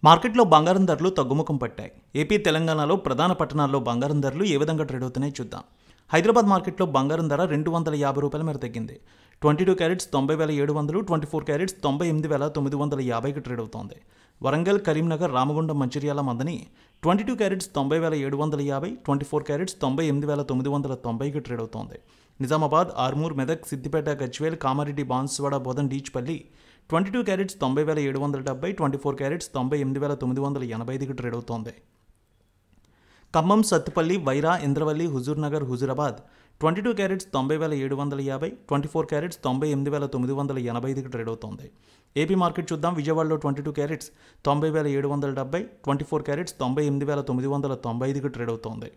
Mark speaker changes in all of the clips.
Speaker 1: మార్కెట్లో బంగారం ధరలు తగ్గుముఖం పట్టాయి. ఏపీ, తెలంగాణలో ప్రధాన పట్టణాల్లో బంగారం ధరలు ఏ విధంగా ట్రేడ్ అవుతున్నాయో చూద్దాం. హైదరాబాద్ మార్కెట్లో బంగారం ధర ₹250 మేర తగ్గింది. 22 క్యారెట్స్ 90,700, 24 క్యారెట్స్ 98,950కి ట్రేడ్ అవుతోంది. వరంగల్, కరీంనగర్, రామగుండం, మంచిర్యాల, మందని 22 క్యారెట్స్ 90,750, 24 క్యారెట్స్ 98,990కి ట్రేడ్ అవుతోంది. నిజామాబాద్, ఆర్మూర్, మెదక్, సిద్దిపేట, గజ్వేల్, కామారెడ్డి, బాన్సువాడ, బోధన్, డీచ్పల్లి 22 క్యారెట్స్ 90,770, 24 క్యారెట్స్ 98,985కి ట్రేడ్ అవుతోంది. ఖమ్మం, సత్తుపల్లి, వైరా, ఇంద్రవల్లి, హుజూర్నగర్, హుజూరాబాద్ 22 క్యారెట్స్ 90,750, 24 క్యారెట్స్ 98,985కి ట్రేడ్ అవుతోంది. ఏపీ మార్కెట్ చూద్దాం. విజయవాడలో 22 క్యారెట్స్ 90,770, 24 క్యారెట్స్ 98,995కి ట్రేడ్ అవుతోంది.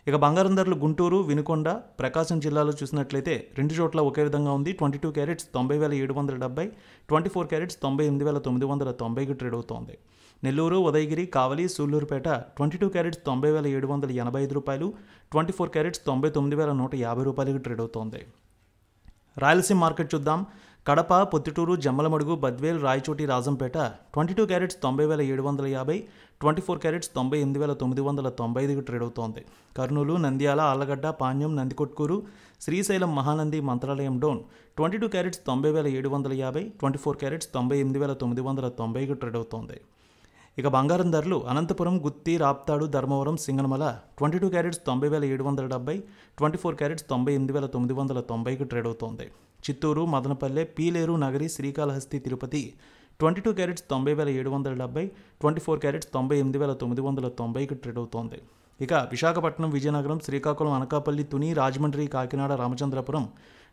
Speaker 1: ఇక బంగారం ధరలు గుంటూరు, వినుకొండ, ప్రకాశం జిల్లాలో చూసినట్లయితే రెండు చోట్ల ఒకే విధంగా ఉంది. 22 క్యారెట్స్ 90,770, 24 క్యారెట్స్ 98,990కి ట్రేడ్ అవుతోంది. నెల్లూరు, ఉదయగిరి, కావలి, సూళ్లూరుపేట 22 క్యారెట్స్ 90,785, 24 క్యారెట్స్ 99,150కి ట్రేడ్ అవుతోంది. రాయలసీమ మార్కెట్ చూద్దాం. కడప, పొత్తిటూరు, జమ్మలమడుగు, బద్వేల్, రాయచోటి, రాజంపేట 22 క్యారెట్స్ 90,750, 24 క్యారెట్స్ 98,995కి ట్రేడ్ అవుతోంది. కర్నూలు, నంద్యాల, ఆళ్లగడ్డ, పాణ్యం, నందికొట్కూరు, శ్రీశైలం, మహానంది, మంత్రాలయం డౌన్ 22 క్యారెట్స్ 90,750, 24 క్యారెట్స్ 98,990కి ట్రేడ్ అవుతోంది. ఇక బంగారం ధరలు అనంతపురం, గుత్తి, రాప్తాడు, ధర్మవరం, సింగనమల 22 క్యారెట్స్ 90,770, 24 క్యారెట్స్ 98,990కి ట్రేడ్ అవుతోంది. చిత్తూరు, మదనపల్లె, పీలేరు, నగరి, శ్రీకాళహస్తి, తిరుపతి 22 క్యారెట్స్ 90,770, 24 క్యారెట్స్ 98,990కి ట్రేడ్ అవుతోంది. ఇక విశాఖపట్నం, విజయనగరం, శ్రీకాకుళం, అనకాపల్లి, తుని, రాజమండ్రి, కాకినాడ, రామచంద్రపురం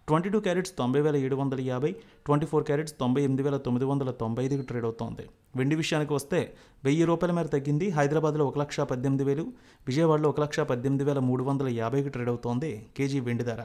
Speaker 1: 22 క్యారెట్స్ 90,750, 24 క్యారెట్స్ 98,995కి ట్రేడ్ అవుతోంది. వెండి విషయానికి వస్తే ₹1,000 మేర తగ్గింది. హైదరాబాద్లో 1,18,000, విజయవాడలో 1,18,350కి ట్రేడ్ అవుతోంది కేజీ వెండి ధర.